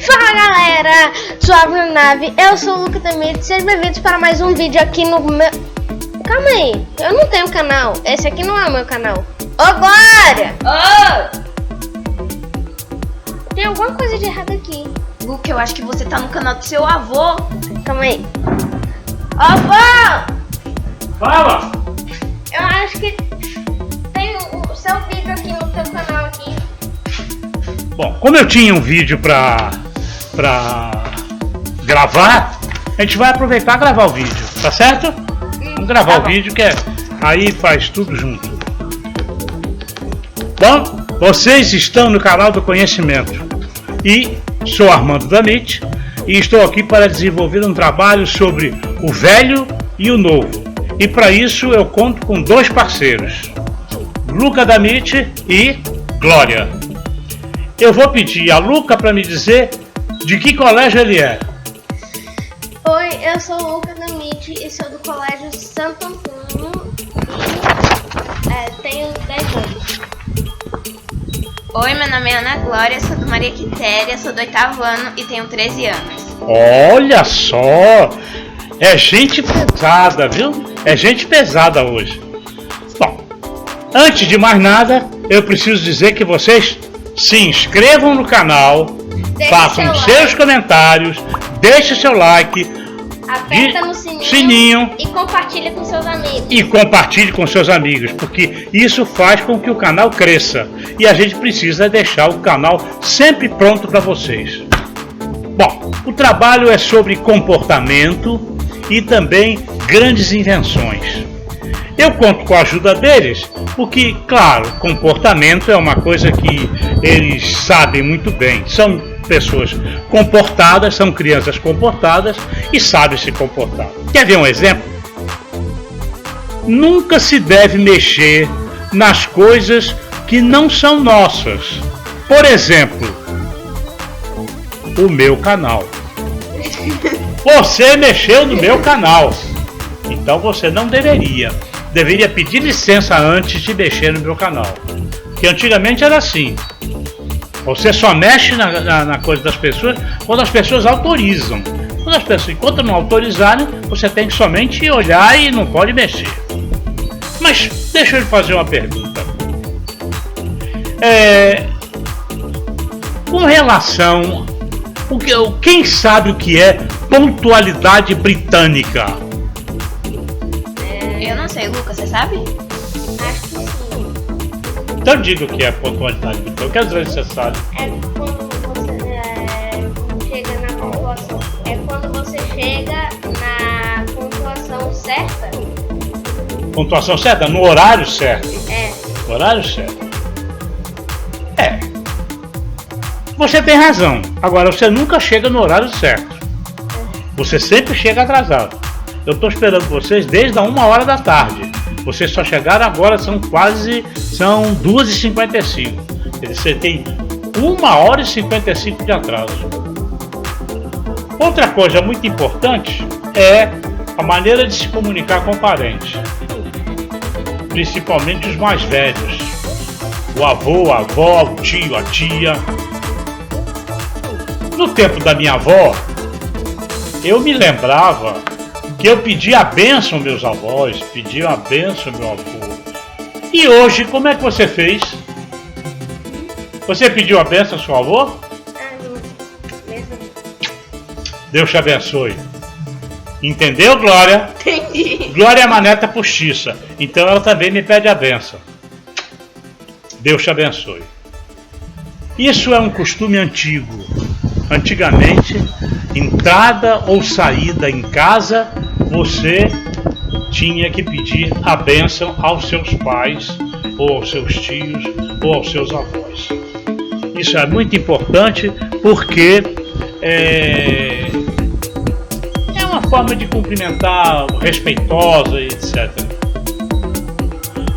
Fala galera, suave na nave, eu sou o Luca Tamir, sejam bem-vindos para mais um vídeo aqui no meu... Calma aí, eu não tenho canal, esse aqui não é o meu canal. Ô Glória! Tem alguma coisa de errado aqui. Luca, eu acho que você tá no canal do seu avô. Calma aí. Avô! Fala! Eu acho que tem o seu vídeo aqui no teu canal aqui. Bom, como eu tinha um vídeo pra gravar, a gente vai aproveitar e gravar o vídeo, tá certo? Vamos gravar o vídeo que aí faz tudo junto. Bom, vocês estão no canal do conhecimento e sou Armando Damit e estou aqui para desenvolver um trabalho sobre o velho e o novo. E para isso eu conto com dois parceiros, Luca Damit e Glória. Eu vou pedir a Luca para me dizer de que colégio ele é. Oi, eu sou o Luca Damit e sou do Colégio Santo Antônio e tenho 10 anos. Oi, meu nome é Ana Glória, sou do Maria Quitéria, sou do 8º ano e tenho 13 anos. Olha só, é gente pesada, viu? É gente pesada hoje. Bom, antes de mais nada, eu preciso dizer que vocês se inscrevam no canal, façam seus comentários, deixe seu like, aperta no sininho e compartilhe com seus amigos. E compartilhe com seus amigos, porque isso faz com que o canal cresça e a gente precisa deixar o canal sempre pronto para vocês. Bom, o trabalho é sobre comportamento e também grandes invenções. Eu conto com a ajuda deles, porque, claro, comportamento é uma coisa que eles sabem muito bem. São pessoas comportadas, são crianças comportadas e sabem se comportar. Quer ver um exemplo? Nunca se deve mexer nas coisas que não são nossas. Por exemplo, o meu canal. Você mexeu no meu canal, então você não deveria pedir licença antes de mexer no meu canal, que antigamente era assim, você só mexe na coisa das pessoas quando as pessoas autorizam. Enquanto não autorizarem, você tem que somente olhar e não pode mexer. Mas deixa eu lhe fazer uma pergunta. Com relação quem sabe o que é pontualidade britânica? Eu não sei, Luca, você sabe? Acho que sim. Então diga o que é pontualidade britânica. Eu quero dizer se você sabe. É quando você chega na pontuação. É quando você chega na pontuação certa. Pontuação certa? No horário certo. É. No horário certo. Você tem razão. Agora, você nunca chega no horário certo. Você sempre chega atrasado. Eu estou esperando vocês desde a 1h da tarde. Vocês só chegaram agora, são 2h55. Você tem 1h55 de atraso. Outra coisa muito importante é a maneira de se comunicar com parentes. Principalmente os mais velhos. O avô, a avó, o tio, a tia. No tempo da minha avó, eu me lembrava que eu pedia a bênção aos meus avós, pedia a bênção ao meu avô. E hoje, como é que você fez? Você pediu a bênção ao seu avô? Deus te abençoe. Entendeu, Glória? Entendi. Glória é uma neta postiça, então ela também me pede a bênção. Deus te abençoe. Isso é um costume antigo. Antigamente, entrada ou saída em casa, você tinha que pedir a bênção aos seus pais, ou aos seus tios, ou aos seus avós. Isso é muito importante porque é uma forma de cumprimentar respeitosa, etc.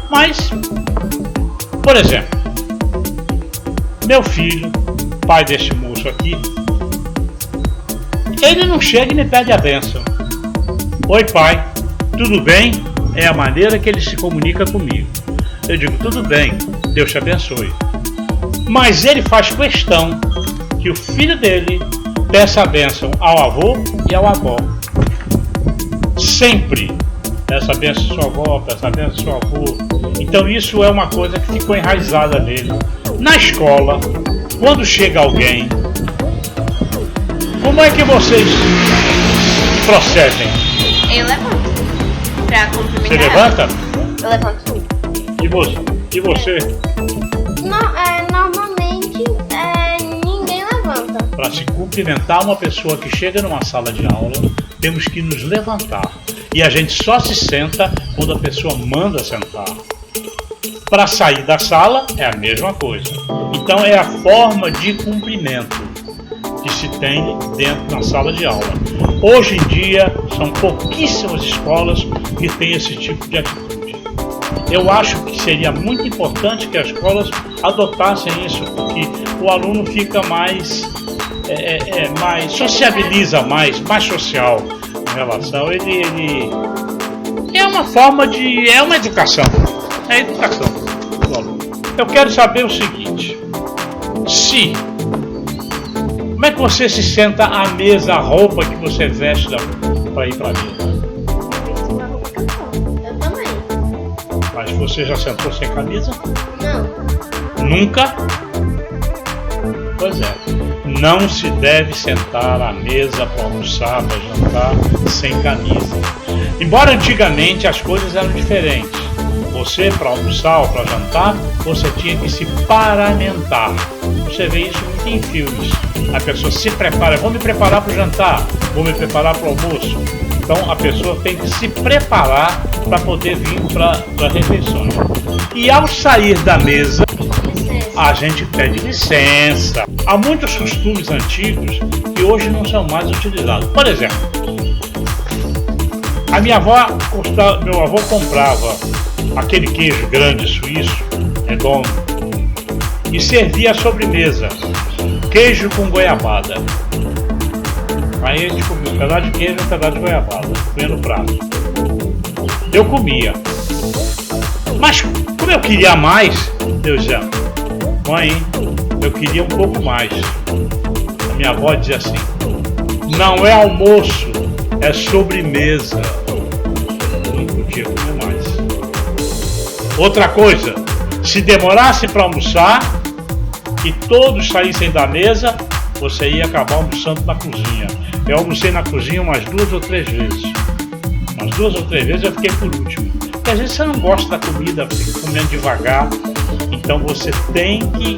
Mas, por exemplo, meu filho, pai deste moço aqui, ele não chega e me pede a bênção. Oi pai, tudo bem? É a maneira que ele se comunica comigo. Eu digo, tudo bem, Deus te abençoe. Mas ele faz questão que o filho dele peça a bênção ao avô e ao avó. Sempre. Peça a bênção à sua avó, peça a bênção ao seu avô. Então isso é uma coisa que ficou enraizada nele. Na escola, quando chega alguém, como é que vocês procedem? Eu levanto pra cumprimentar. Você levanta? Eu levanto. E você? Normalmente ninguém levanta. Para se cumprimentar uma pessoa que chega numa sala de aula, temos que nos levantar. E a gente só se senta quando a pessoa manda sentar. Para sair da sala é a mesma coisa. Então é a forma de cumprimento que se tem dentro da sala de aula. Hoje em dia são pouquíssimas escolas que têm esse tipo de atitude. Eu acho que seria muito importante que as escolas adotassem isso, porque o aluno fica mais sociabiliza mais social em relação. Ele é uma forma de. É uma educação. É a educação do aluno. Eu quero saber o seguinte: como é que você se senta à mesa, a roupa que você veste para ir para a mesa? Eu também. Mas você já sentou sem camisa? Não. Nunca? Pois é. Não se deve sentar à mesa para almoçar, para jantar, sem camisa. Embora antigamente as coisas eram diferentes. Você, para almoçar ou para jantar, você tinha que se paramentar. Você vê isso muito em filmes. A pessoa se prepara, vou me preparar para o jantar, vou me preparar para o almoço. Então a pessoa tem que se preparar para poder vir para a refeição. E ao sair da mesa, a gente pede licença. Há muitos costumes antigos que hoje não são mais utilizados. Por exemplo, meu avô comprava aquele queijo grande suíço, redondo, e servia a sobremesa, queijo com goiabada. Aí a gente comia um pedaço de queijo e um pedaço de goiabada, punha no prato. Eu comia. Mas como eu queria mais, eu dizia: mãe, eu queria um pouco mais. A minha avó dizia assim: não é almoço, é sobremesa. Eu não podia comer mais. Outra coisa, se demorasse para almoçar e todos saíssem da mesa, você ia acabar almoçando na cozinha. Eu almocei na cozinha umas 2 ou 3 vezes. Umas 2 ou 3 vezes eu fiquei por último. Porque às vezes você não gosta da comida, fica comendo devagar. Então você tem que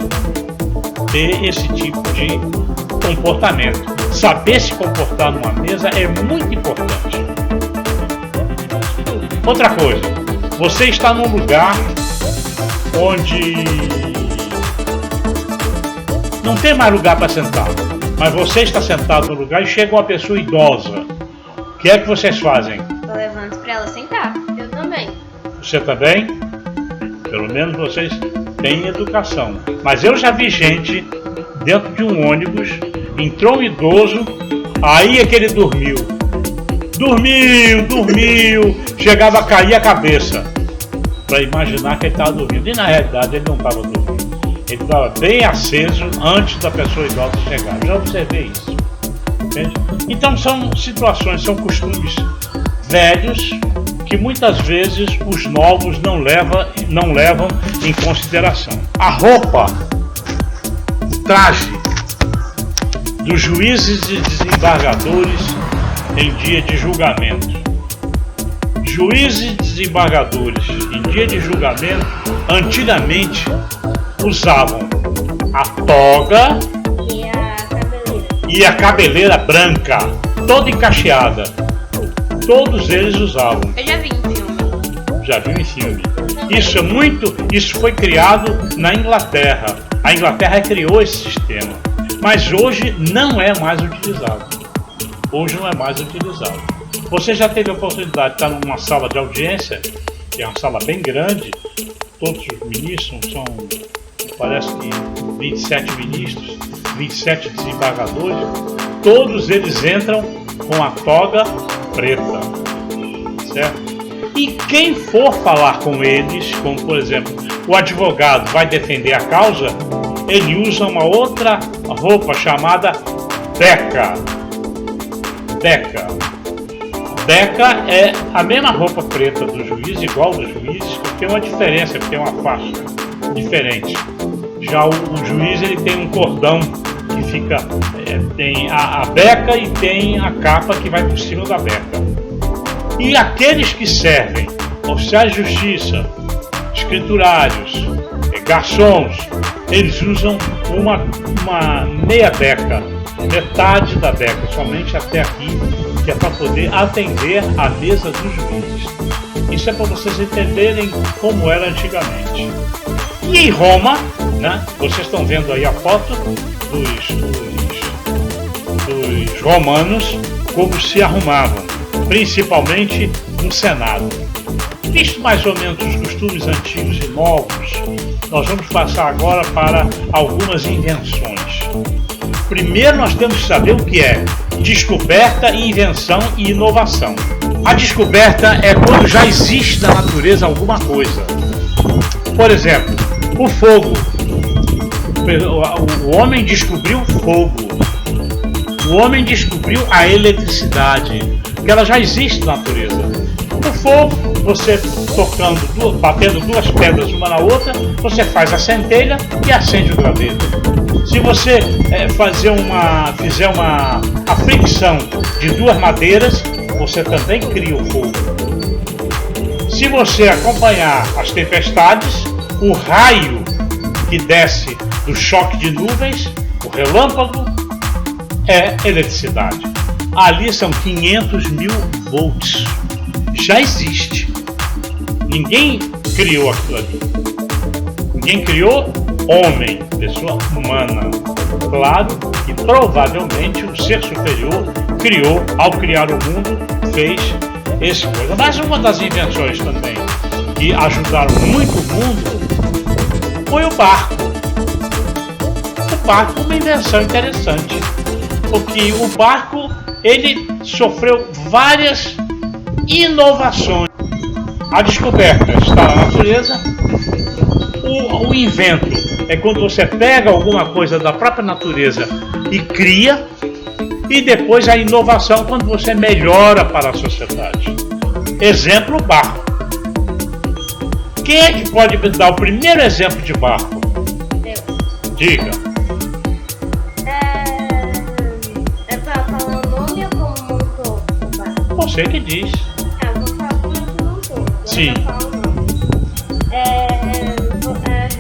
ter esse tipo de comportamento. Saber se comportar numa mesa é muito importante. Outra coisa, você está num lugar onde não tem mais lugar para sentar, mas você está sentado no lugar e chega uma pessoa idosa. O que é que vocês fazem? Eu levanto pra ela sentar. Eu também. Você também? Pelo menos vocês têm educação. Mas eu já vi gente dentro de um ônibus, entrou um idoso, aí é que ele dormiu. Dormiu, chegava a cair a cabeça para imaginar que ele estava dormindo. E na realidade ele não estava dormindo. Ele estava bem aceso antes da pessoa idosa chegar. Já observei isso. Entende? Então são situações, são costumes velhos que muitas vezes os novos não levam em consideração. A roupa, o traje dos juízes e desembargadores em dia de julgamento. Juízes e desembargadores em dia de julgamento antigamente usavam a toga e a cabeleira branca, toda encaixeada. Todos eles usavam. Eu já vi em filme. Já viu em filme. Isso foi criado na Inglaterra. A Inglaterra criou esse sistema. Mas hoje não é mais utilizado. Você já teve a oportunidade de estar numa sala de audiência, que é uma sala bem grande, todos os ministros são, parece que 27 ministros, 27 desembargadores, todos eles entram com a toga preta, certo? E quem for falar com eles, como por exemplo, o advogado vai defender a causa, ele usa uma outra roupa chamada beca. Beca é a mesma roupa preta do juiz, igual dos juízes, tem uma diferença, tem uma faixa diferente. Já o juiz ele tem um cordão que fica, tem a beca e tem a capa que vai por cima da beca. E aqueles que servem, oficiais de justiça, escriturários, garçons, eles usam uma meia beca, metade da beca, somente até aqui, que é para poder atender a mesa dos juízes. Isso é para vocês entenderem como era antigamente. E em Roma, né, vocês estão vendo aí a foto dos romanos, como se arrumavam, principalmente no Senado. Visto mais ou menos os costumes antigos e novos, nós vamos passar agora para algumas invenções. Primeiro nós temos que saber o que é descoberta, invenção e inovação. A descoberta é quando já existe na natureza alguma coisa. Por exemplo, o fogo. O homem descobriu o fogo. O homem descobriu a eletricidade, que ela já existe na natureza. O fogo, você batendo duas pedras uma na outra, você faz a centelha e acende o graveto. Se você fizer a fricção de duas madeiras, você também cria o fogo. Se você acompanhar as tempestades, o raio que desce do choque de nuvens, o relâmpago, é eletricidade. Ali são 500 mil volts. Já existe. Ninguém criou aquilo ali. Ninguém criou homem, pessoa humana. Claro que provavelmente o ser superior criou, ao criar o mundo, fez essa coisa. Mas uma das invenções também que ajudaram muito o mundo foi o barco. O barco é uma invenção interessante, porque o barco ele sofreu várias inovações. A descoberta está na natureza. O invento é quando você pega alguma coisa da própria natureza e cria. E depois a inovação quando você melhora para a sociedade. Exemplo, barco. Quem é que pode me dar o primeiro exemplo de barco? Eu. Diga. É pra falar o nome ou como montou o barco? Você que diz. Eu vou falar como é que montou. Sim. Eu vou falar o nome.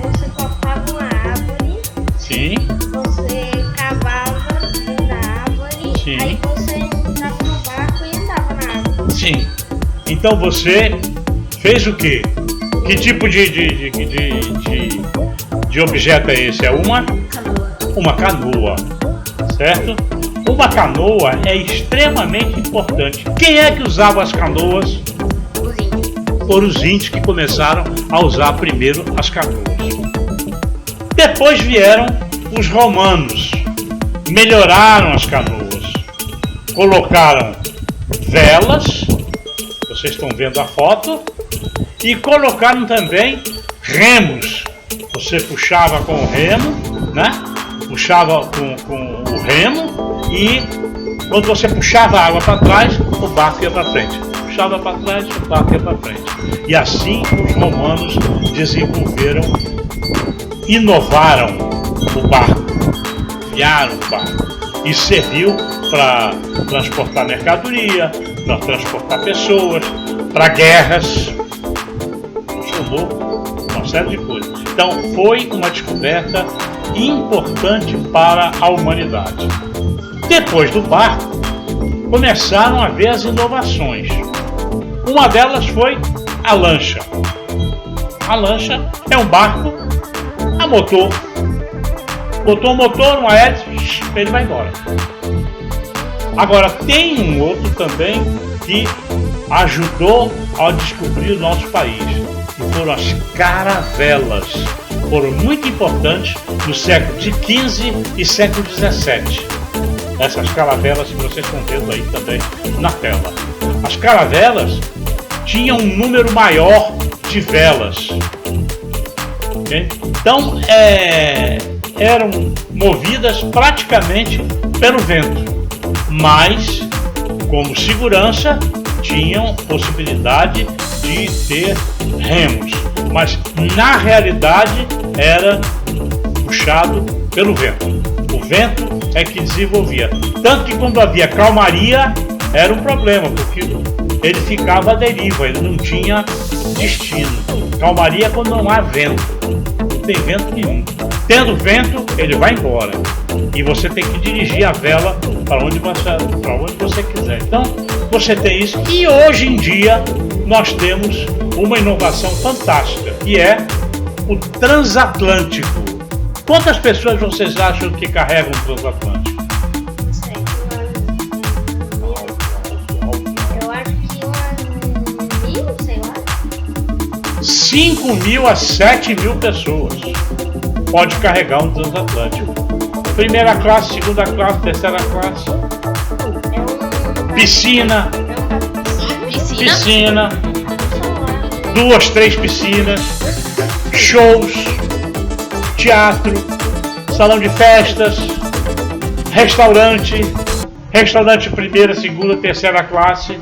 Você cortava uma árvore. Sim. Você cavava dentro da árvore. Sim. Aí você entrava no barco e andava na árvore. Sim. Então você fez o quê? Que tipo de objeto é esse? É uma canoa, certo? Uma canoa é extremamente importante. Quem é que usava as canoas? Os índios. Foram os índios que começaram a usar primeiro as canoas. Depois vieram os romanos, melhoraram as canoas, colocaram velas, vocês estão vendo a foto, e colocaram também remos. Você puxava com o remo, né? Puxava com o remo e quando você puxava a água para trás, o barco ia para frente. Puxava para trás, o barco ia para frente. E assim os romanos desenvolveram, inovaram o barco, criaram o barco. E serviu para transportar mercadoria, para transportar pessoas, para guerras. Uma série de coisas. Então foi uma descoberta importante para a humanidade. Depois do barco, começaram a haver as inovações. Uma delas foi a lancha. A lancha é um barco a motor. Botou o motor, uma hélice, ele vai embora. Agora tem um outro também que ajudou a descobrir o nosso país. Que foram as caravelas. Foram muito importantes no século XV e século XVII. Essas caravelas que vocês estão vendo aí também na tela. As caravelas tinham um número maior de velas. Okay? Então era movidas praticamente pelo vento, mas como segurança tinham possibilidade de ter remos, mas na realidade era puxado pelo vento. O vento é que desenvolvia, tanto que quando havia calmaria era um problema, porque ele ficava à deriva, ele não tinha destino. Calmaria é quando não há vento, não tem vento nenhum. Tendo vento, ele vai embora e você tem que dirigir a vela para onde você quiser. Então você tem isso, e hoje em dia nós temos uma inovação fantástica, que é o transatlântico. Quantas pessoas vocês acham que carregam o transatlântico? Sei. Eu acho que umas 1.000, sei lá. 5.000 a 7.000 pessoas pode carregar um transatlântico. Primeira classe, segunda classe, terceira classe. Piscina. Piscina. 2, 3 piscinas. Shows. Teatro. Salão de festas. Restaurante. Restaurante primeira, segunda, terceira classe.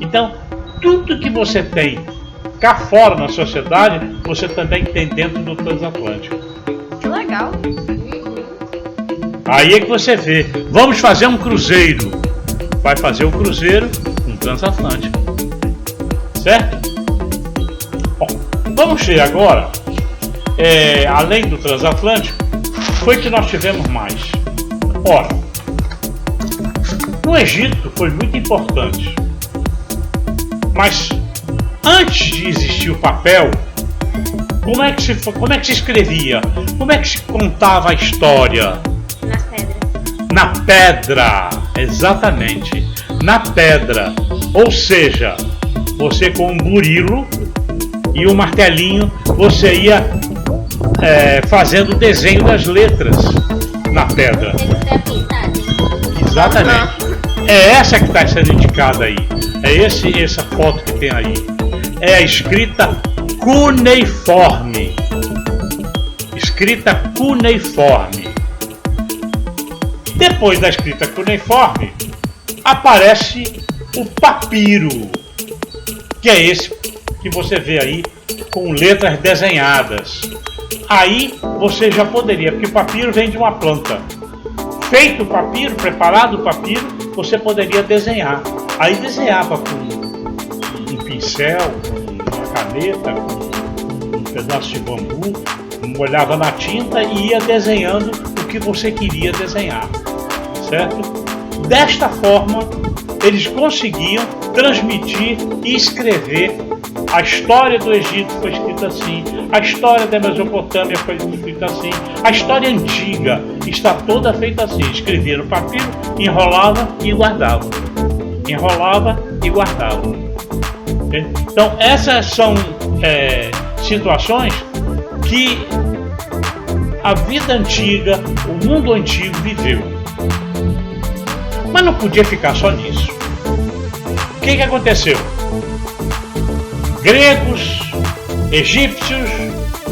Então, tudo que você tem cá fora na sociedade, você também tem dentro do transatlântico. Que legal. Aí é que você vê, vamos fazer um cruzeiro. Vai fazer o cruzeiro um transatlântico. Certo? Bom, vamos ver agora, além do transatlântico, foi que nós tivemos mais. Ora, no Egito foi muito importante, mas antes de existir o papel, como é que se escrevia? Como é que se contava a história? Nas pedras. Na pedra, exatamente, na pedra. Ou seja, você com um burilo e um martelinho, você ia fazendo o desenho das letras na pedra. Exatamente. É essa que está sendo indicada aí. É essa foto que tem aí. É a escrita cuneiforme. Escrita cuneiforme. Depois da escrita cuneiforme, aparece o papiro, que é esse que você vê aí com letras desenhadas. Aí você já poderia, porque o papiro vem de uma planta. Feito o papiro, preparado o papiro, você poderia desenhar. Aí desenhava com um pincel, com uma caneta, com um pedaço de bambu, molhava na tinta e ia desenhando o que você queria desenhar, certo? Desta forma, eles conseguiam transmitir e escrever. A história do Egito foi escrita assim, a história da Mesopotâmia foi escrita assim, a história antiga está toda feita assim. Escrevia no papiro, enrolava e guardava. Enrolava e guardava. Então essas são situações que a vida antiga, o mundo antigo viveu. Mas não podia ficar só nisso. O que aconteceu? Gregos, egípcios,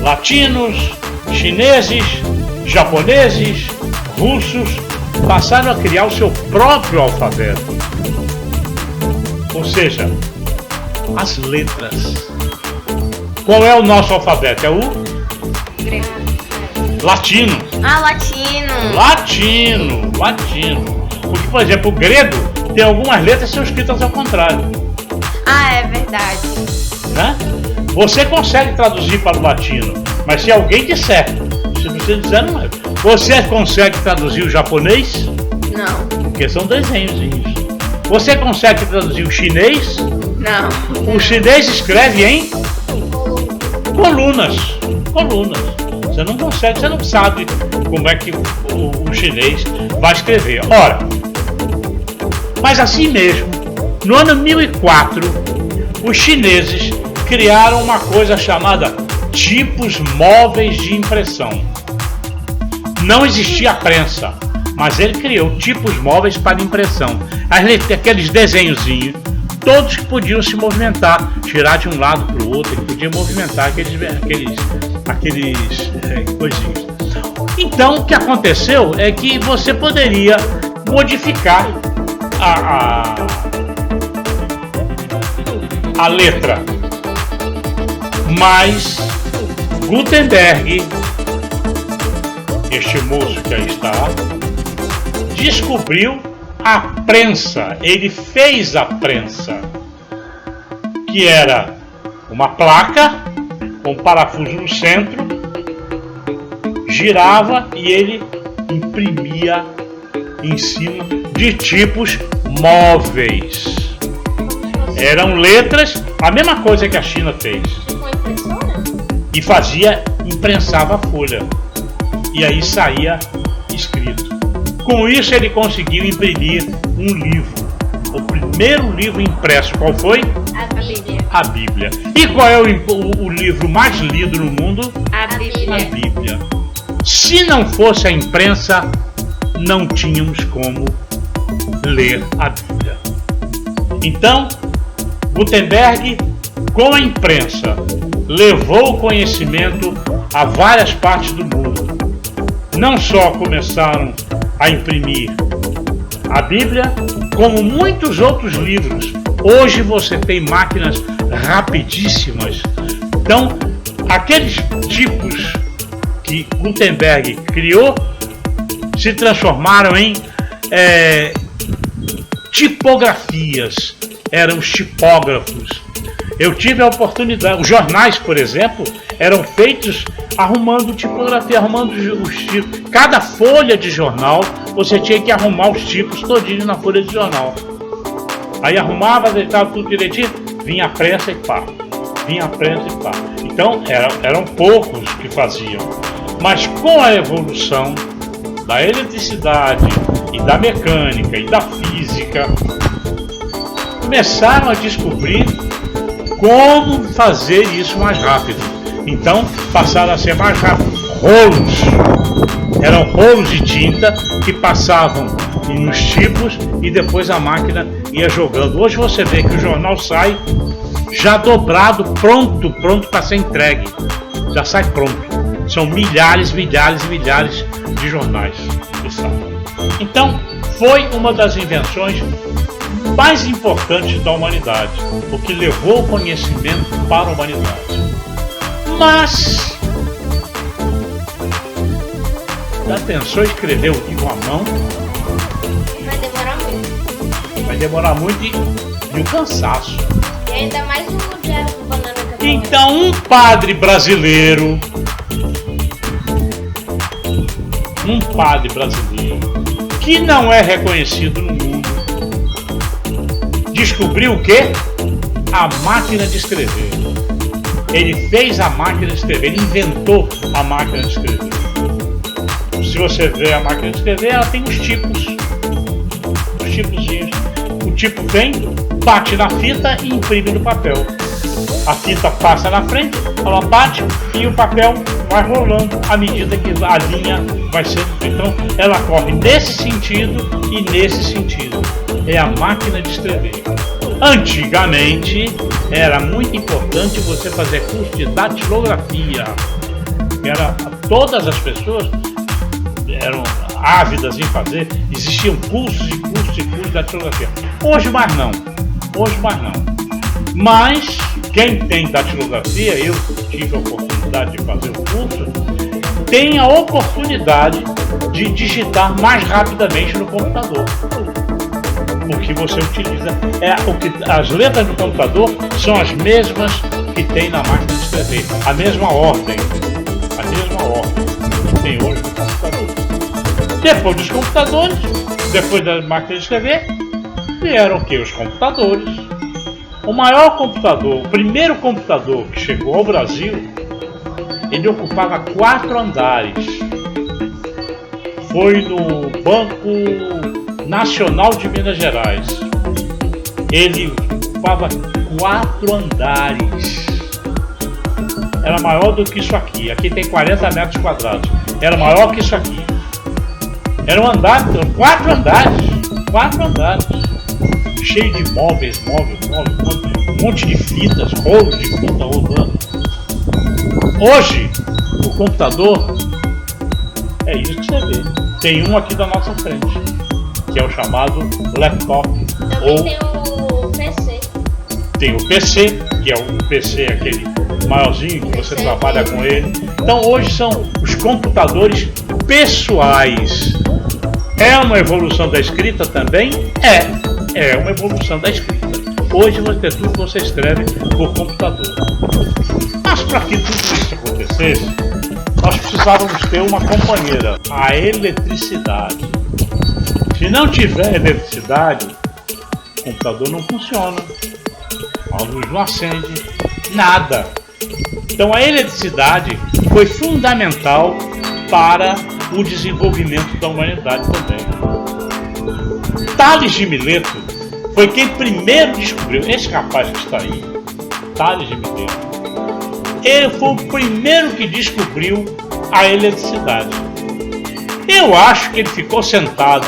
latinos, chineses, japoneses, russos passaram a criar o seu próprio alfabeto. Ou seja, as letras. Qual é o nosso alfabeto? É o Grego. latino. Ah, latino. Latino. Porque, por exemplo, o grego tem algumas letras que são escritas ao contrário. Ah, é verdade. Né? Você consegue traduzir para o latino, mas se alguém disser, se você disser não é. Você consegue traduzir o japonês? Não. Porque são desenhozinhos. Você consegue traduzir o chinês? Não. O chinês escreve em colunas. Você não consegue, você não sabe como é que o chinês vai escrever. Ora, mas assim mesmo, no ano 1004, os chineses criaram uma coisa chamada tipos móveis de impressão. Não existia prensa, mas ele criou tipos móveis para impressão. Aqueles desenhozinhos, todos que podiam se movimentar, girar de um lado para o outro, ele podia movimentar aqueles coisinhos. Então, o que aconteceu é que você poderia modificar a letra, mas Gutenberg, este moço que aí está, descobriu a prensa. Ele fez a prensa, que era uma placa com um parafuso no centro, girava e ele imprimia em cima de tipos móveis. Eram letras, a mesma coisa que a China fez. E imprensava a folha. E aí saía escrito. Com isso ele conseguiu imprimir um livro. O primeiro livro impresso, qual foi? A Bíblia. A Bíblia. E qual é o livro mais lido no mundo? A Bíblia. A Bíblia. Se não fosse a imprensa, não tínhamos como ler a Bíblia. Então, Gutenberg, com a imprensa, levou o conhecimento a várias partes do mundo. Não só começaram a imprimir a Bíblia, como muitos outros livros. Hoje você tem máquinas rapidíssimas. Então, aqueles tipos que Gutenberg criou se transformaram em tipografias. Eram os tipógrafos. Eu tive a oportunidade, os jornais, por exemplo, eram feitos arrumando tipografia, arrumando os tipos. Cada folha de jornal, você tinha que arrumar os tipos todinho na folha de jornal. Aí arrumava, deitava tudo direitinho, vinha a prensa e pá. Vinha a prensa e pá. Então, eram poucos que faziam. Mas com a evolução da eletricidade e da mecânica e da física, começaram a descobrir como fazer isso mais rápido. Então passaram a ser mais rápido. Rolos. Eram rolos de tinta que passavam nos tipos e depois a máquina ia jogando. Hoje você vê que o jornal sai já dobrado, pronto para ser entregue. Já sai pronto. São milhares de jornais que saem. Então foi uma das invenções mais importantes da humanidade, o que levou o conhecimento para a humanidade. Mas já pensou em escrever o livro à mão? Vai demorar muito. Vai demorar muito e o cansaço. E ainda mais um diário do Banana que eu Então um padre brasileiro, que não é reconhecido no mundo, descobriu o quê? A máquina de escrever. Ele fez a máquina de escrever, ele inventou a máquina de escrever. Se você vê a máquina de escrever, ela tem os tipos. Os tipozinhos. O tipo vem, bate na fita e imprime no papel. A fita passa na frente, ela bate e o papel vai rolando à medida que a linha vai sendo. Então ela corre nesse sentido e nesse sentido. É a máquina de escrever. Antigamente era muito importante você fazer curso de datilografia. Todas as pessoas eram ávidas em fazer. Existiam cursos de datilografia. Hoje mais não. Mas quem tem datilografia, eu tive a oportunidade de fazer o curso, tem a oportunidade de digitar mais rapidamente no computador. O que você utiliza as letras do computador são as mesmas que tem na máquina de escrever, a mesma ordem que tem hoje no computador. Depois dos computadores, depois da máquina de escrever, vieram o que? Os computadores. O maior computador, o primeiro computador que chegou ao Brasil, ele ocupava 4 andares. Foi no Banco Nacional de Minas Gerais. Ele ocupava 4 andares. Era maior do que isso aqui. Aqui tem 40 metros quadrados. Era maior que isso aqui. Era um andar, 4 andares. Cheio de móveis, um monte de fitas, rolos de fita rodando. Hoje, o computador É isso que você vê. Tem um aqui da nossa frente, que é o chamado laptop. Também tem o PC. Tem o PC, que é o PC aquele maiorzinho que você trabalha com ele. Então hoje são os computadores pessoais. É uma evolução da escrita também? É uma evolução da escrita. Hoje você tudo que você escreve por computador. Mas para que tudo isso acontecesse, nós precisávamos ter uma companheira, a eletricidade. Se não tiver eletricidade, o computador não funciona, a luz não acende, nada. Então a eletricidade foi fundamental para o desenvolvimento da humanidade também. Tales de Mileto foi quem primeiro descobriu, esse rapaz que está aí, Tales de Mileto, ele foi o primeiro que descobriu a eletricidade. Eu acho que ele ficou sentado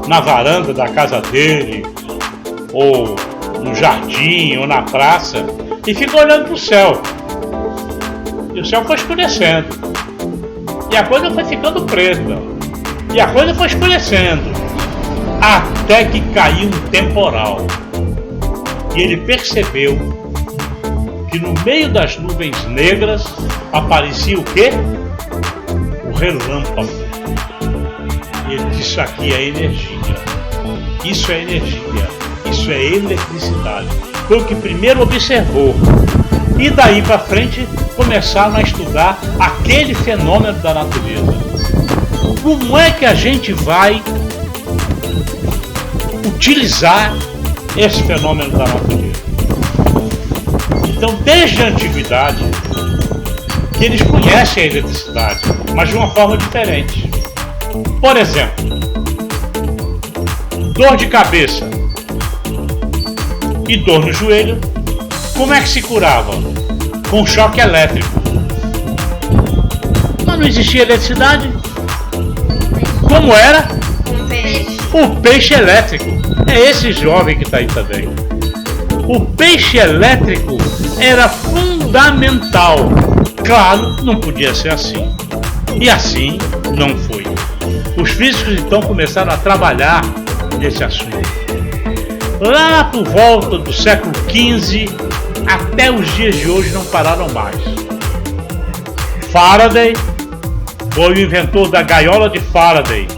na varanda da casa dele, ou no jardim, ou na praça, e ficou olhando para o céu. E o céu foi escurecendo. E a coisa foi ficando preta. E a coisa foi escurecendo. Até que caiu um temporal. E ele percebeu que no meio das nuvens negras aparecia o quê? O relâmpago. E ele disse: isso aqui é energia. Isso é energia. Isso é eletricidade. Foi o que primeiro observou. E daí para frente começaram a estudar aquele fenômeno da natureza. Como é que a gente vai utilizar esse fenômeno da natureza? Então, desde a antiguidade, que eles conhecem a eletricidade, mas de uma forma diferente. Por exemplo, dor de cabeça e dor no joelho, como é que se curava? Com choque elétrico. Mas não existia eletricidade. Como era? Um peixe. O peixe elétrico. É esse jovem que está aí também. O peixe elétrico era fundamental. Claro, não podia ser assim. E assim não foi. Os físicos então começaram a trabalhar nesse assunto. Lá por volta do século XV, até os dias de hoje não pararam mais. Faraday foi o inventor da gaiola de Faraday.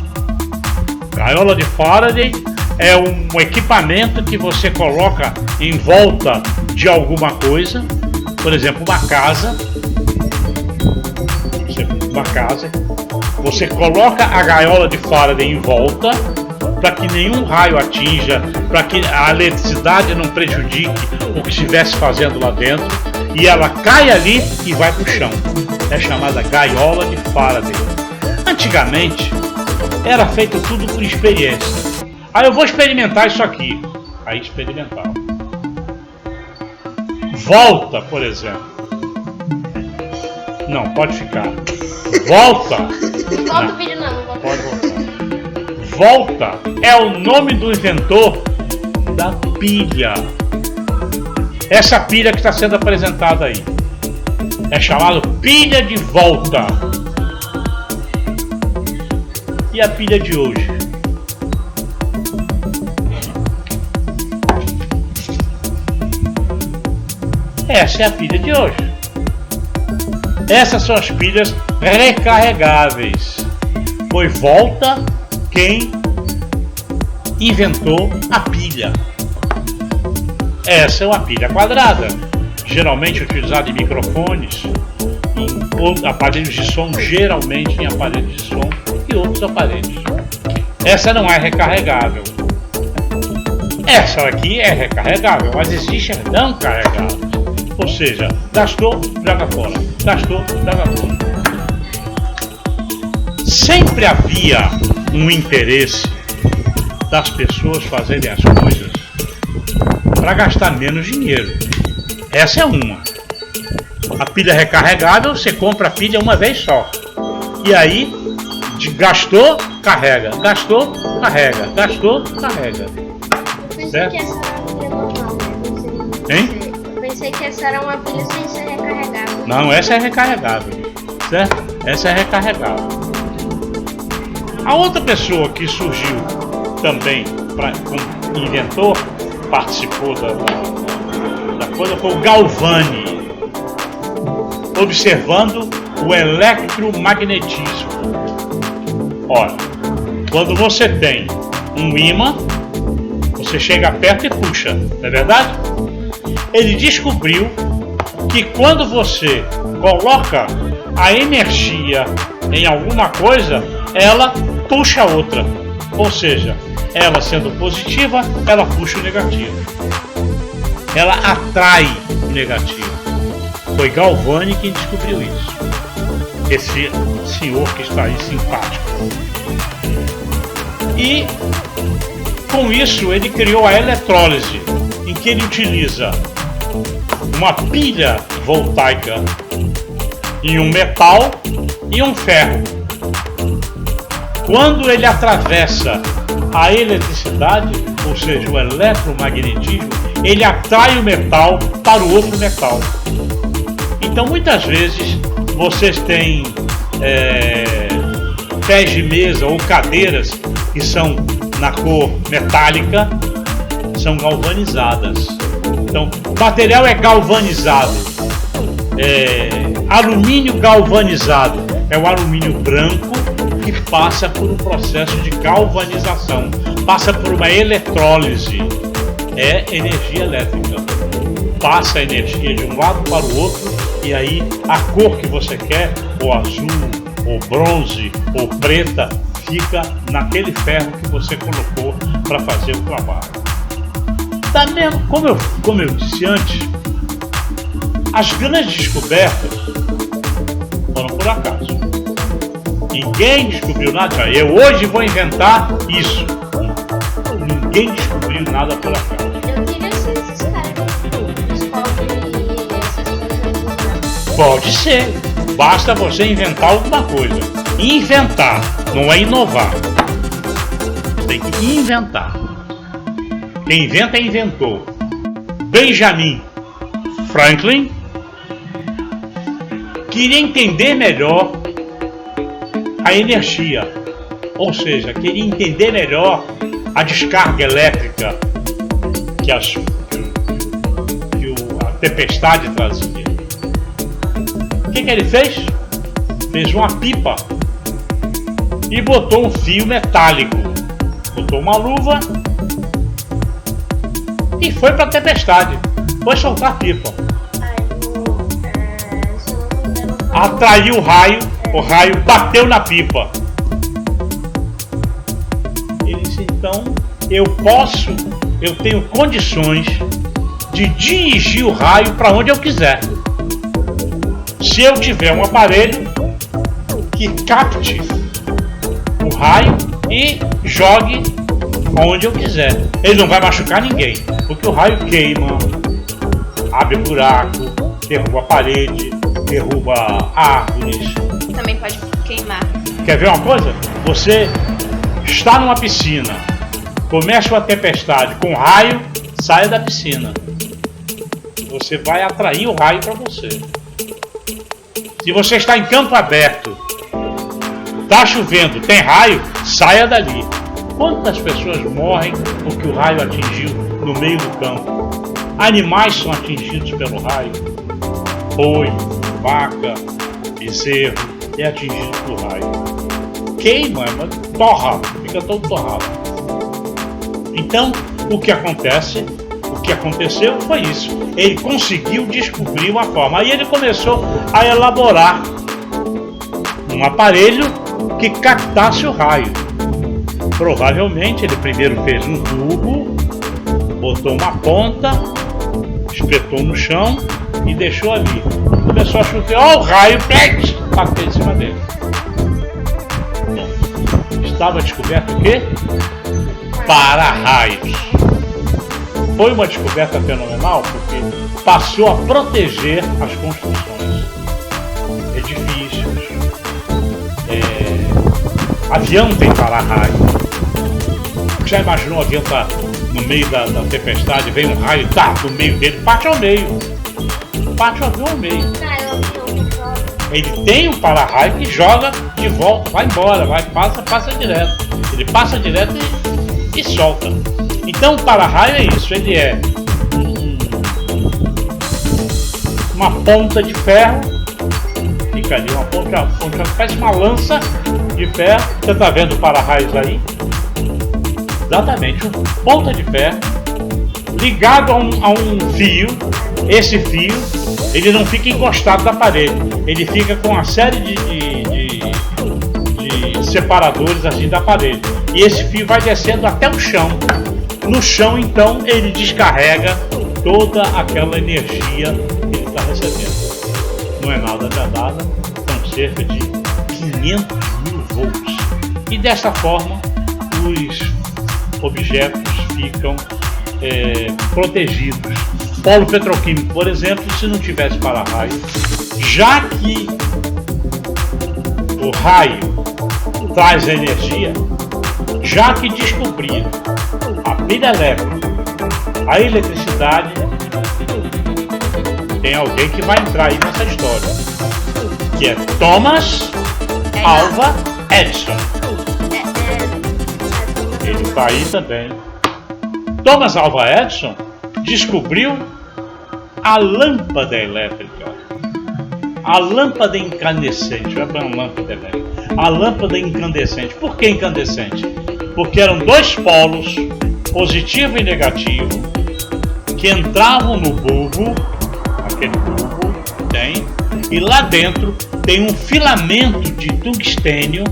Gaiola de Faraday é um equipamento que você coloca em volta de alguma coisa, por exemplo, uma casa. Você coloca a gaiola de Faraday em volta para que nenhum raio atinja, para que a eletricidade não prejudique o que estivesse fazendo lá dentro, e ela cai ali e vai para o chão. É chamada gaiola de Faraday. Antigamente era feito tudo por experiência. Aí eu vou experimentar isso aqui. Aí experimentava. Volta, por exemplo. Não, pode ficar. Volta. Volta o vídeo não volta. Pode voltar. Volta é o nome do inventor da pilha. Essa pilha que está sendo apresentada aí é chamada pilha de volta. E a pilha de hoje? Essa é a pilha de hoje. Essas são as pilhas recarregáveis. Foi Volta quem inventou a pilha. Essa é uma pilha quadrada, geralmente utilizada em microfones, em aparelhos de som, geralmente em aparelhos de som e outros aparelhos. Essa não é recarregável. Essa aqui é recarregável, mas existe a não carregável. Ou seja, gastou, joga fora. Gastou, joga fora. Sempre havia um interesse das pessoas fazerem as coisas para gastar menos dinheiro. Essa é uma. A pilha recarregável, você compra a pilha uma vez só. E aí, gastou, carrega. Gastou, carrega. Gastou, carrega. Pensei que essa era uma pilha normal, né? Hein? Pensei que essa era uma pilha sem ser recarregável. Não, essa é recarregável. Certo? Essa é recarregável. A outra pessoa que surgiu também como inventor, participou da coisa, foi o Galvani, observando o eletromagnetismo. Olha, quando você tem um ímã, você chega perto e puxa, não é verdade? Ele descobriu que quando você coloca a energia em alguma coisa, ela puxa a outra. Ou seja, ela sendo positiva, ela puxa o negativo. Ela atrai o negativo. Foi Galvani quem descobriu isso. Esse senhor que está aí simpático. E com isso ele criou a eletrólise, em que ele utiliza uma pilha voltaica em um metal e um ferro. Quando ele atravessa a eletricidade, ou seja, o eletromagnetismo, ele atrai o metal para o outro metal. Então muitas vezes vocês têm pés de mesa ou cadeiras que são na cor metálica, são galvanizadas. Então o material é galvanizado. Alumínio galvanizado é o alumínio branco que passa por um processo de galvanização, passa por uma eletrólise, é energia elétrica, passa a energia de um lado para o outro e aí a cor que você quer, ou azul, ou bronze, ou preta, fica naquele ferro que você colocou para fazer o trabalho. Tá mesmo, como eu disse antes, as grandes descobertas foram por acaso. Ninguém descobriu nada. Eu hoje vou inventar isso. Ninguém descobriu nada por acaso. Eu queria ser esses caras que descobrem essas coisas. Pode ser. Basta você inventar alguma coisa. Inventar, não é inovar. Tem que inventar. Quem inventa é inventor. Benjamin Franklin queria entender melhor a energia, ou seja, queria entender melhor a descarga elétrica que a tempestade trazia. O que ele fez? Fez uma pipa e botou um fio metálico, botou uma luva e foi para a tempestade, foi soltar a pipa. Atraiu o raio bateu na pipa. Ele disse, então eu tenho condições de dirigir o raio para onde eu quiser. Se eu tiver um aparelho que capte o raio e jogue onde eu quiser. Ele não vai machucar ninguém, porque o raio queima, abre buraco, derruba a parede, derruba árvores. Também pode queimar. Quer ver uma coisa? Você está numa piscina, começa uma tempestade com raio, saia da piscina. Você vai atrair o raio para você. Se você está em campo aberto, está chovendo, tem raio, saia dali. Quantas pessoas morrem porque o raio atingiu no meio do campo? Animais são atingidos pelo raio. Boi, vaca, bezerro é atingido pelo raio. Queima, torra, fica todo torrado. Então, o que aconteceu foi isso. Ele conseguiu descobrir uma forma. Aí ele começou a elaborar um aparelho que captasse o raio. Provavelmente ele primeiro fez um tubo, botou uma ponta, espetou no chão e deixou ali. Começou a chover, o raio bateu em cima dele. Estava descoberto o quê? Para-raios. Foi uma descoberta fenomenal porque passou a proteger as construções, edifícios, avião tem para-raio. Já imaginou o avião tá no meio da tempestade, vem um raio, tá no meio dele, parte ao meio. Parte o avião ao meio. Caiu o avião no chão. Ele tem um para-raio que joga de volta, vai embora, passa direto. Ele passa direto e solta. Então o para-raio é isso, ele é uma ponta de ferro, fica ali, uma ponta parece uma lança de ferro. Você está vendo o para-raios aí? Exatamente, uma ponta de ferro ligado a um fio. Esse fio, ele não fica encostado na parede, ele fica com uma série de separadores assim da parede, e esse fio vai descendo até o chão. No chão, então, ele descarrega toda aquela energia que ele está recebendo. Não é nada nada, são cerca de 500.000 volts, e desta forma os objetos ficam protegidos. Polo petroquímico, por exemplo, se não tivesse para-raio, já que o raio traz energia, já que descobriram a pilha elétrica, a eletricidade, tem alguém que vai entrar aí nessa história, que é Thomas Alva Edison. Ele está aí também. Thomas Alva Edison descobriu a lâmpada elétrica, a lâmpada incandescente. Vai para uma lâmpada elétrica. A lâmpada incandescente. Por que incandescente? Porque eram dois polos, positivo e negativo, que entravam no bulbo, aquele bulbo tem, e lá dentro tem um filamento de tungstênio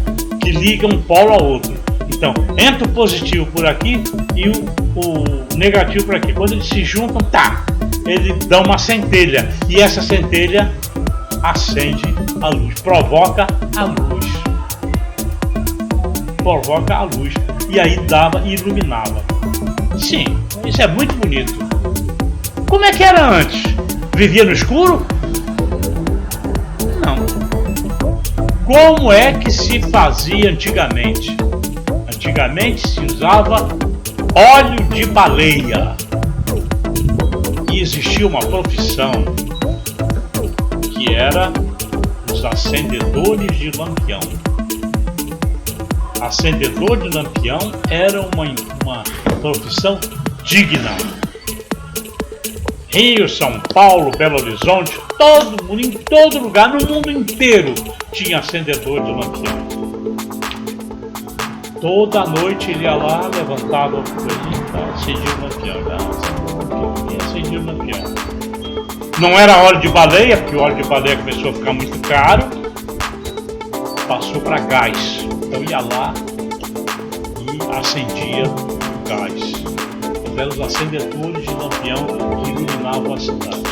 que liga um polo ao outro. Então, entra o positivo por aqui e o negativo por aqui. Quando eles se juntam, ele dá uma centelha, e essa centelha acende a luz, provoca a luz, e aí dava e iluminava. Sim, isso é muito bonito. Como é que era antes? Vivia no escuro? Não. Como é que se fazia antigamente? Antigamente se usava óleo de baleia. E existia uma profissão que era os acendedores de lampião. Acendedor de lampião era uma profissão digna. Rio, São Paulo, Belo Horizonte, todo mundo, em todo lugar, no mundo inteiro, tinha acendedor de lampião. Toda noite ele ia lá, levantava o coelhinho, acendia o lampião, acendia o lampião. Não era óleo de baleia, porque o óleo de baleia começou a ficar muito caro, passou para gás. Então ia lá e acendia o gás. Eram os acendedores de lampião que iluminavam a cidade.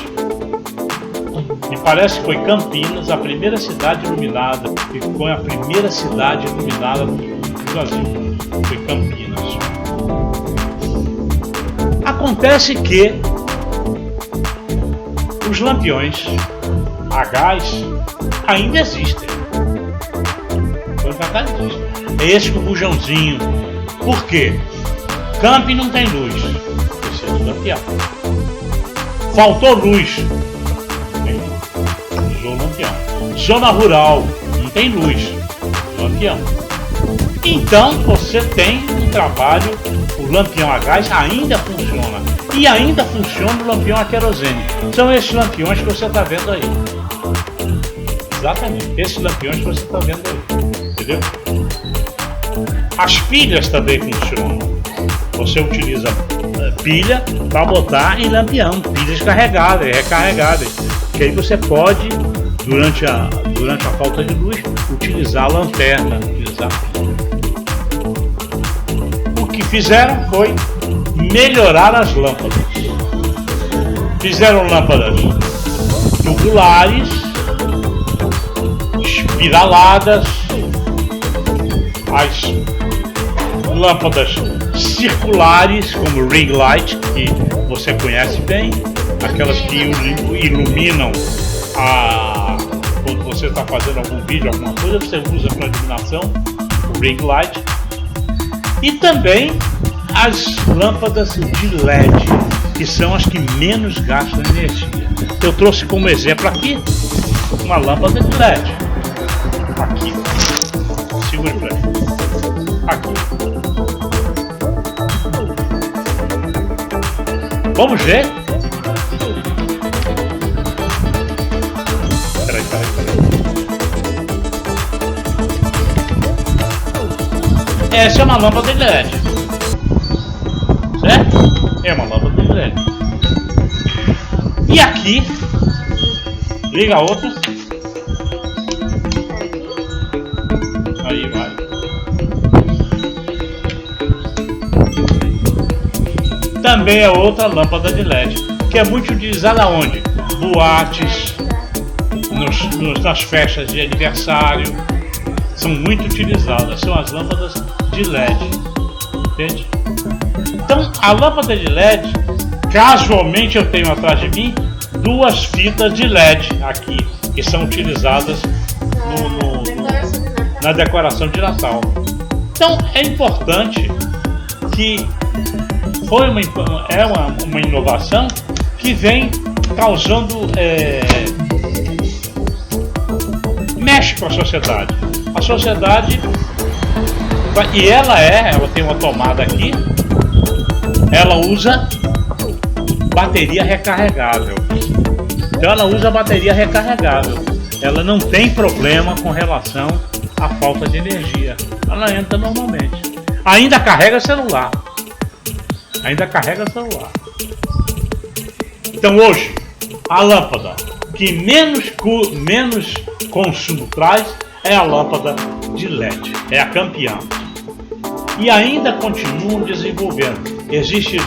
Me parece que foi Campinas, a primeira cidade iluminada, e foi a primeira cidade iluminada do Brasil. Foi Campinas. Acontece que os lampiões a gás ainda existem. É esse com o bujãozinho. Por quê? Camping não tem luz, precisa de lampião. Faltou luz, usou lampião. Zona rural, não tem luz, lampião. Então você tem um trabalho, o lampião a gás ainda funciona. E ainda funciona o lampião a querosene. São esses lampiões que você está vendo aí. Exatamente, esses lampiões que você está vendo aí. Entendeu? As pilhas também funcionam. Você utiliza pilha para botar em lampião, pilhas carregadas e recarregadas. Que aí você pode, durante a falta de luz, utilizar a lanterna, utilizar a pilha. O que fizeram foi melhorar as lâmpadas. Fizeram lâmpadas tubulares, espiraladas, as lâmpadas circulares, como ring light, que você conhece bem, aquelas que iluminam quando você está fazendo algum vídeo, alguma coisa, você usa para iluminação, o ring light, e também as lâmpadas de LED, que são as que menos gastam energia. Eu trouxe como exemplo aqui uma lâmpada de LED. Aqui. Segure pra mim. Aqui. Vamos ver? Peraí. Essa é uma lâmpada de LED. Certo? É uma lâmpada de LED. E aqui, liga a outra. Aí vai. Também é outra lâmpada de LED, que é muito utilizada onde? Boates, nas festas de aniversário, são muito utilizadas, são as lâmpadas de LED, entende? Então a lâmpada de LED, casualmente eu tenho atrás de mim duas fitas de LED aqui, que são utilizadas na decoração de Natal. Então é importante que foi uma inovação que vem causando, mexe com a sociedade. A sociedade, e ela tem uma tomada aqui, ela usa bateria recarregável. Então ela usa bateria recarregável. Ela não tem problema com relação à falta de energia. Ela entra normalmente. Ainda carrega celular. Então hoje, a lâmpada que menos consumo traz é a lâmpada de LED. É a campeã. E ainda continuam desenvolvendo. Existem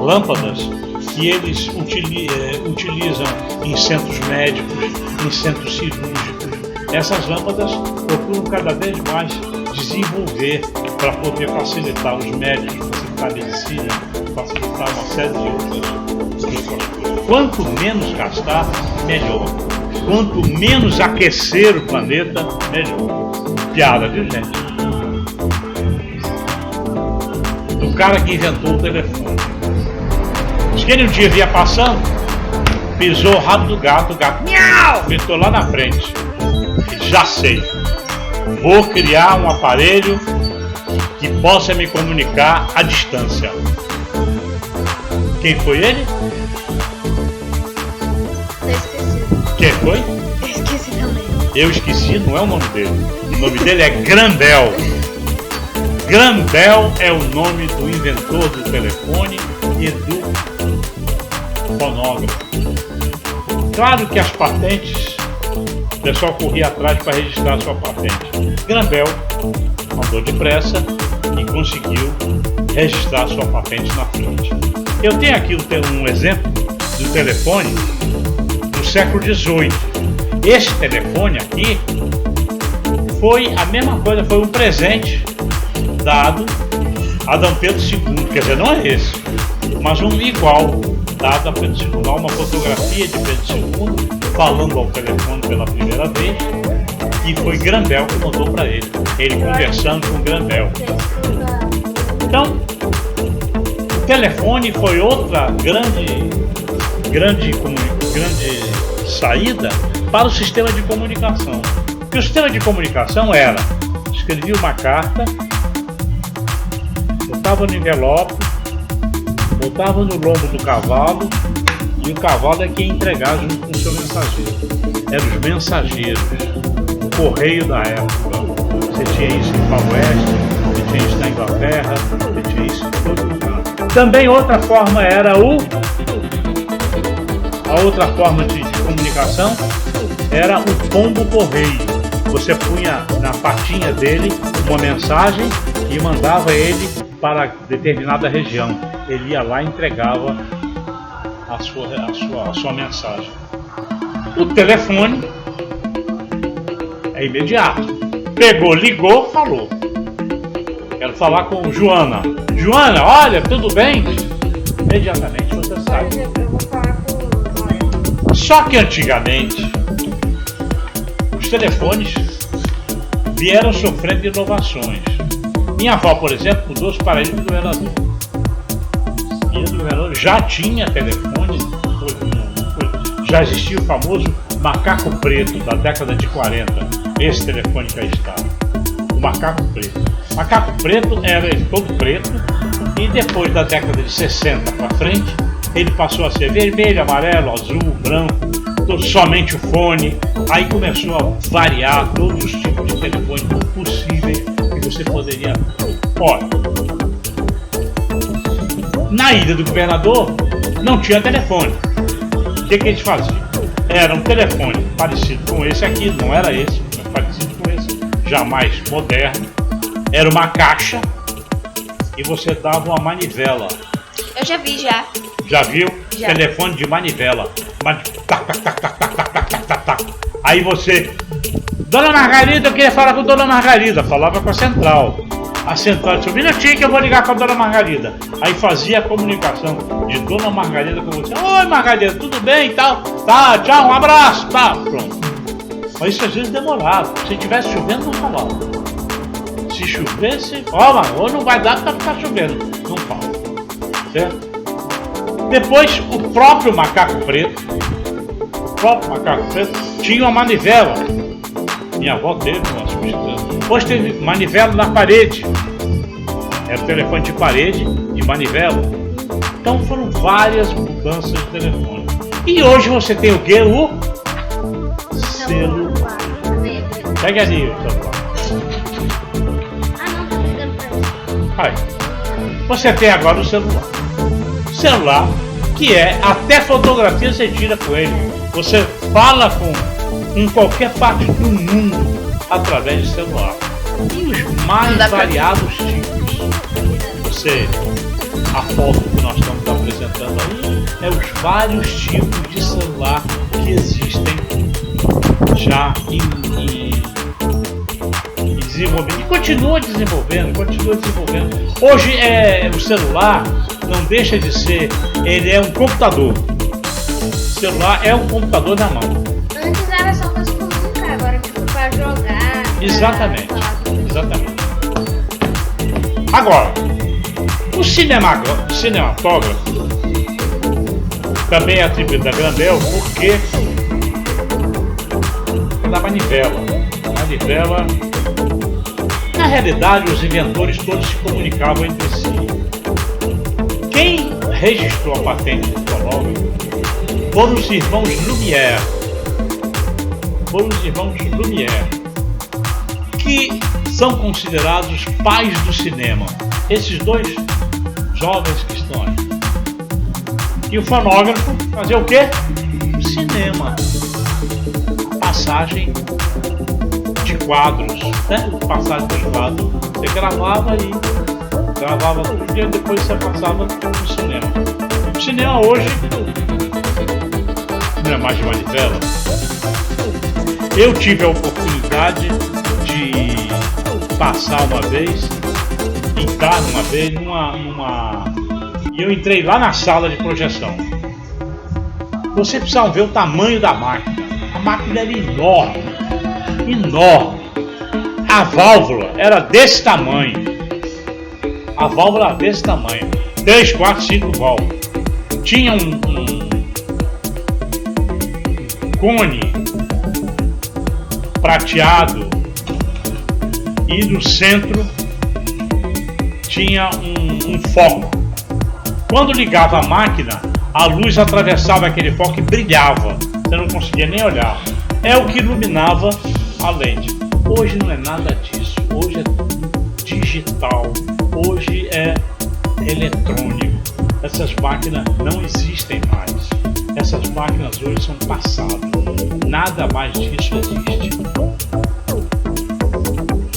lâmpadas que eles utilizam em centros médicos, em centros cirúrgicos. Essas lâmpadas procuram cada vez mais desenvolver para poder facilitar os médicos, facilitar a medicina, facilitar uma série de outras coisas. Quanto menos gastar, melhor. Quanto menos aquecer o planeta, melhor. Piada, viu, gente? Do cara que inventou o telefone. Diz que ele um dia vinha passando, pisou o rabo do gato, o gato miau, gritou lá na frente. Já sei, vou criar um aparelho que possa me comunicar à distância. Quem foi ele? Eu esqueci. Quem foi? Eu esqueci também. Eu esqueci, não é o nome dele. O nome dele é Graham Bell. Graham Bell é o nome do inventor do telefone e do fonógrafo. Claro que as patentes, o pessoal corria atrás para registrar sua patente. Graham Bell andou depressa e conseguiu registrar sua patente na frente. Eu tenho aqui um exemplo do telefone do século XVIII. Esse telefone aqui foi a mesma coisa, foi um presente dado a Dom Pedro II, quer dizer, não é esse, mas um igual dado a Pedro II. Há uma fotografia de Pedro II falando ao telefone pela primeira vez, e foi Graham Bell que mandou para ele conversando com Graham Bell. Então, o telefone foi outra grande saída para o sistema de comunicação. Porque o sistema de comunicação era: escrevia uma carta, botava no envelope, botava no lombo do cavalo, e o cavalo é quem entregava junto com o seu mensageiro. Eram os mensageiros, o correio da época. Você tinha isso no Faroeste, você tinha isso na Inglaterra, você tinha isso em todo lugar. Também outra forma era a outra forma de comunicação era o pombo correio. Você punha na patinha dele uma mensagem e mandava ele para determinada região. Ele ia lá e entregava a sua mensagem. O telefone é imediato. Pegou, ligou, falou. Quero falar com Joana. Joana, olha, tudo bem? Imediatamente você sabe. Eu vou falar com o... Só que antigamente os telefones vieram sofrendo inovações. Minha avó, por exemplo, mudou os aparelhos do governador. E o governador já tinha telefone, já existia o famoso macaco preto da década de 40, esse telefone que aí está. O macaco preto. O macaco preto era ele todo preto, e depois da década de 60 para frente, ele passou a ser vermelho, amarelo, azul, branco, somente o fone. Aí começou a variar todos os tipos de telefone possíveis que você poderia. Olha, na Ilha do Governador não tinha telefone. O que eles faziam? Era um telefone parecido com esse aqui, não era esse, mas parecido com esse, já mais moderno. Era uma caixa e você dava uma manivela. Eu já vi, já. Já viu? Já. Telefone de manivela. Aí você... Dona Margarida, eu queria falar com Dona Margarida. Falava com a central. A central disse, um minutinho que eu vou ligar com a Dona Margarida. Aí fazia a comunicação de Dona Margarida com você. Oi, Margarida, tudo bem e tal? Tá, tchau, um abraço. Tá, pronto. Mas isso às vezes demorava. Se tivesse chovendo, não falava. Se chovesse, ou não vai dar para ficar chovendo. Não fala. Certo? Depois, o próprio macaco preto tinha uma manivela. Minha avó teve uma substituição. Depois teve manivela na parede. Era telefone de parede, de manivela. Então foram várias mudanças de telefone. E hoje você tem o quê? O celular. Pega ali o celular. Não, tá pegando pra mim. Aí. Você tem agora o celular. Celular que é até fotografia você tira com ele. Você fala com qualquer parte do mundo através de celular. E os mais variados tipos. Você, a foto que nós estamos apresentando aí é os vários tipos de celular que existem já em desenvolvimento. E continua desenvolvendo. Hoje o celular não deixa de ser, ele é um computador. O celular é um computador na mão. Antes era só para se comunicar, agora tipo para jogar. Exatamente. Agora, o cinematógrafo também é atribuído a Grandel porque da manivela. Na realidade, os inventores todos se comunicavam entre si. Quem registrou a patente do fonógrafo foram os irmãos Lumière. Que são considerados os pais do cinema. Esses dois jovens que estão aí. E o fonógrafo fazia o quê? Cinema. Passagem de quadros, né? Passagem dos quadros. Você gravava tudo e depois você passava no cinema. O cinema hoje não é mais de manivela. Eu tive a oportunidade de passar uma vez, entrar uma vez e eu entrei lá na sala de projeção. Vocês precisavam ver o tamanho da máquina. A máquina era enorme. A válvula era desse tamanho. 3, 4, 5 válvulas. Tinha um cone prateado e no centro tinha um foco. Quando ligava a máquina, a luz atravessava aquele foco e brilhava. Você não conseguia nem olhar. É o que iluminava a lente. Hoje não é nada disso. Hoje é digital. Hoje é eletrônico. Essas máquinas não existem mais. Essas máquinas hoje são passado. Nada mais disso existe.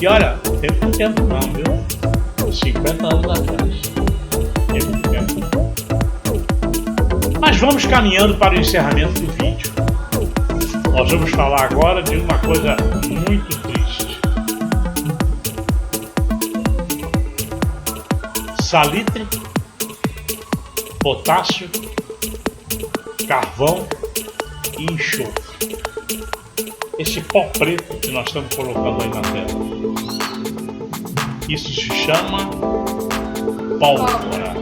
E olha, tem muito tempo não, viu? 50 anos atrás. Tem muito tempo. Mas vamos caminhando para o encerramento do vídeo. Nós vamos falar agora de uma coisa muito triste. Salitre, potássio, carvão e enxofre. Esse pó preto que nós estamos colocando aí na tela. Isso se chama pólvora.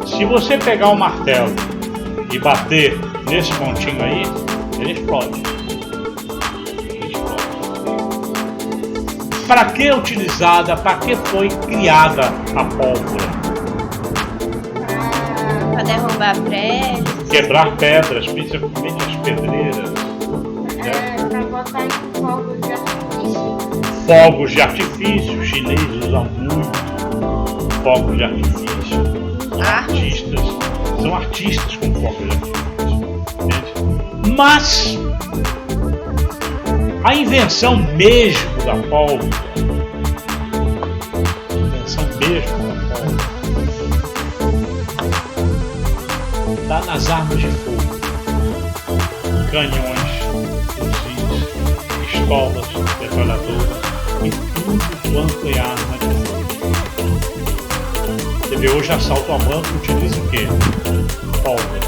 Se você pegar um martelo e bater nesse pontinho aí, Ele explode. Para que é utilizada, para que foi criada a pólvora? Para derrubar prédios. Quebrar pedras, principalmente as pedreiras. Para botar em fogos de artifício. Fogos de artifício, os chineses usam muito fogos de artifício. São artistas com fogos de artifício. Entende? Mas a invenção mesmo da pólvora, está nas armas de fogo, canhões, fuzis, pistolas, metralhadoras e tudo quanto é arma de fogo. Você vê hoje assalto a banco, utiliza o quê? Pólvora.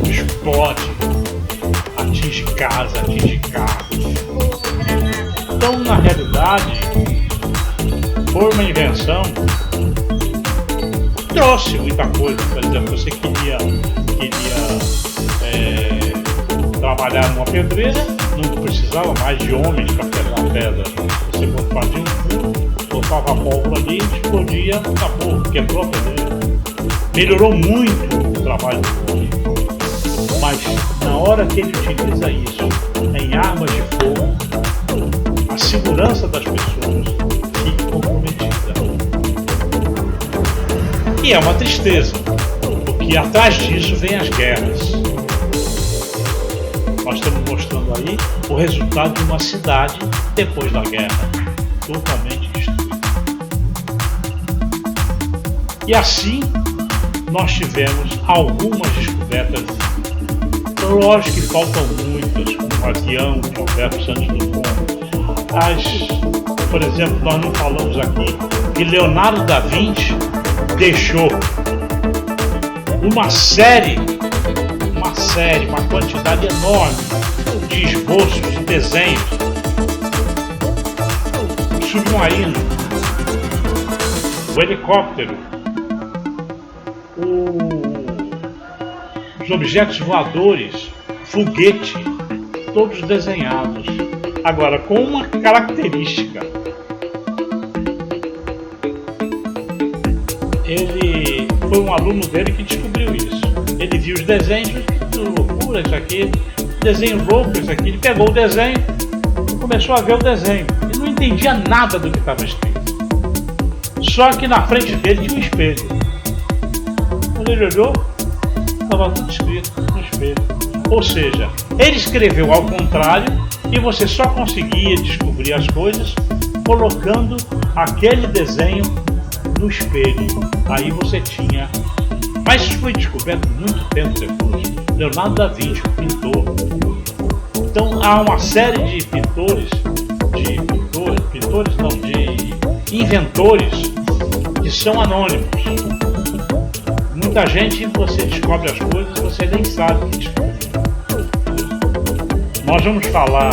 Explode, atinge casa, atinge carros. Então, na realidade, foi uma invenção que trouxe muita coisa. Por exemplo, você queria trabalhar numa pedreira, não precisava mais de homens para quebrar a pedra. Você fazia um furo, botava a pólvora ali, explodia, acabou, quebrou a pedreira. Melhorou muito o trabalho do homem. Mas na hora que ele utiliza isso em armas de fogo, a segurança das pessoas fica comprometida. E é uma tristeza, porque atrás disso vem as guerras. Nós estamos mostrando aí o resultado de uma cidade depois da guerra, totalmente destruída. E assim nós tivemos algumas descobertas. Lógico que faltam muitas, como o avião de Alberto Santos Dumont. Por exemplo, nós não falamos aqui que Leonardo da Vinci deixou uma quantidade enorme de esboços, de desenhos, o submarino, o helicóptero, os objetos voadores, foguete, todos desenhados. Agora, com uma característica. Ele foi um aluno dele que descobriu isso. Ele viu os desenhos, que loucura isso aqui, desenho louco isso aqui. Ele pegou o desenho e começou a ver o desenho. Ele não entendia nada do que estava escrito. Só que na frente dele tinha um espelho. Quando ele olhou, estava tudo escrito no espelho. Ou seja, ele escreveu ao contrário e você só conseguia descobrir as coisas colocando aquele desenho no espelho. Aí você tinha. Mas isso foi descoberto muito tempo depois. Leonardo da Vinci, o pintor. Então há uma série de inventores que são anônimos. Muita gente, você descobre as coisas, você nem sabe que descobriu. Nós vamos falar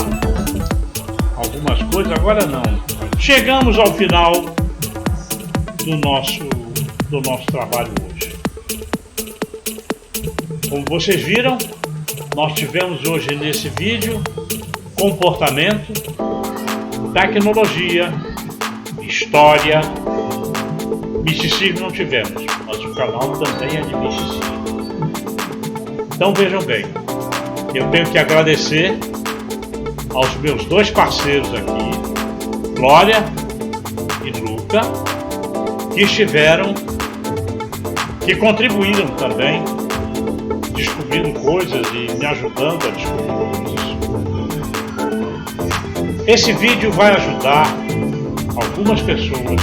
algumas coisas, agora não. Chegamos ao final do nosso trabalho hoje. Como vocês viram, nós tivemos hoje nesse vídeo comportamento, tecnologia, história, misticismo não tivemos, mas o canal também é de misticismo. Então vejam bem, eu tenho que agradecer aos meus dois parceiros aqui, Glória e Luca, que contribuíram também, descobrindo coisas e me ajudando a descobrir coisas. Esse vídeo vai ajudar algumas pessoas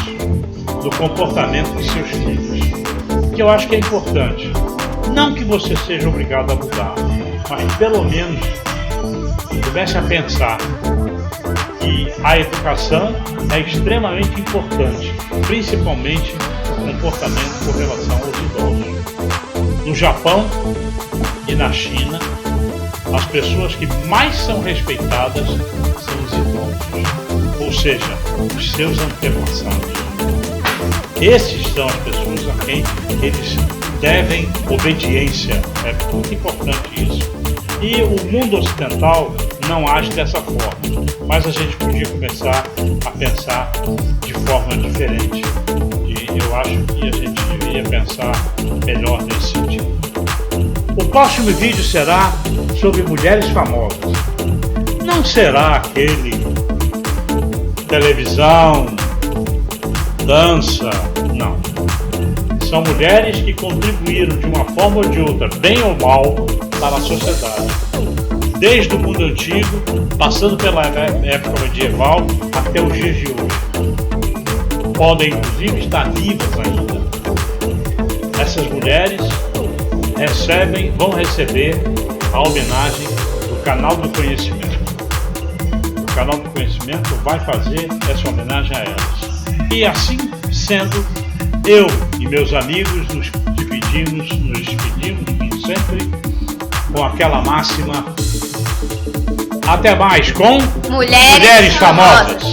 no comportamento de seus filhos, que eu acho que é importante. Não que você seja obrigado a mudar, mas pelo menos comece a pensar que a educação é extremamente importante, principalmente o comportamento com relação aos idosos. No Japão e na China, as pessoas que mais são respeitadas são os idosos, ou seja, os seus antepassados. Esses são as pessoas a quem eles devem obediência. É muito importante isso. E o mundo ocidental não age dessa forma, mas a gente podia começar a pensar de forma diferente. E eu acho que a gente deveria pensar melhor nesse sentido. O próximo vídeo será sobre mulheres famosas. Não será aquele televisão, dança, não. São mulheres que contribuíram de uma forma ou de outra, bem ou mal, para a sociedade. Desde o mundo antigo, passando pela época medieval até os dias de hoje. Podem inclusive estar vivas ainda. Essas mulheres vão receber a homenagem do Canal do Conhecimento. O Canal do Conhecimento vai fazer essa homenagem a elas. E assim sendo, eu e meus amigos nos despedimos sempre com aquela máxima. Até mais com Mulheres famosas.